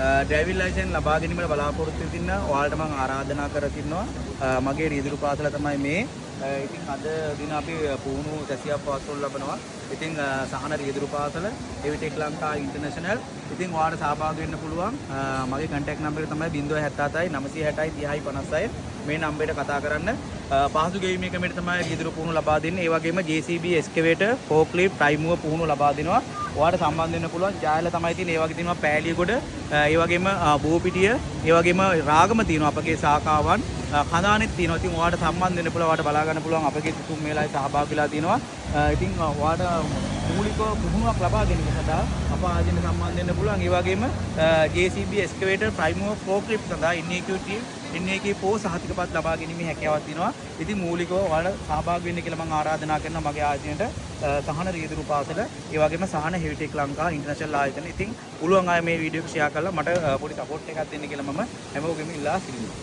Driving licence ලබා ගැනීමට බලාපොරොත්තු වෙන ඔයාලට මම ආරාධනා කර තිනවා මගේ රියදුරු පාසල තමයි මේ. ඉතින් අද දින අපි පුහුණු සැසියක් පවත්වනු ලබනවා. ඉතින් සහන රියදුරු පාසල එවිටෙක් ලංකා ඉන්ටර්නැෂනල්. ඉතින් ඔයාලට සහභාගී වෙන්න පුළුවන්. මගේ කන්ටැක්ට් නම්බර තමයි 077 960 30 56. මේ නම්බරයට කතා කරන්න. පහසු ගෙවීමේ ක්‍රමයට තමයි රියදුරු පුහුණු ලබා දෙන්නේ. ඒ වගේම JCB එස්කේවේටර්, ෆෝක්ලිෆ්ට්, ප්‍රයිමුව පුහුණු ලබා දෙනවා. ඔයාලට සම්බන්ධ වෙන්න පුළුවන්. ජායල තමයි තියෙන්නේ. ඒ වගේ තියෙනවා පෑලියගොඩ, ඒ වගේම බෝපිටිය, ඒ වගේම රාගම තියෙනවා අපගේ ශාඛාවන්. කඳානෙත් තියෙනවා. ඉතින් ඔයාලට සම්බන්ධ වෙන්න පුළුවන්. ඔයාලට බලා ගන්න පුළුවන් අපගේ තුන් මේලායි සහභාගී වෙලා තියෙනවා. ඉතින් ඔයාලට මූලික පුහුණුවක් ලබා ගැනීම සඳහා අප ආදින සම්බන්ධ වෙන්න පුළුවන්. ඒ වගේම JCB එස්කේවේටර්, ප්‍රයිමුව, ෆෝක්ලිෆ්ට් සඳහා NAQ සහතිකපත් ලබා ගැනීමේ හැකියාවක් තියෙනවා. ඉතින් මූලිකව ඔයාලට සහභාගී වෙන්න කියලා මම ආරාධනා කරනවා මගේ ආයතනයට. සහන රියදුරු පාසල, ඒ වගේම සහන හෙවිටෙක් ලංකා ඉන්ටර්නැෂනල් ආයතන. ඉතින් පුළුවන් අය මේ වීඩියෝ එක ෂෙයා කරලා මට පොඩි සපෝට් එකක් දෙන්න කියලා මම හැමෝගෙම ඉල්ලා සිටිනවා.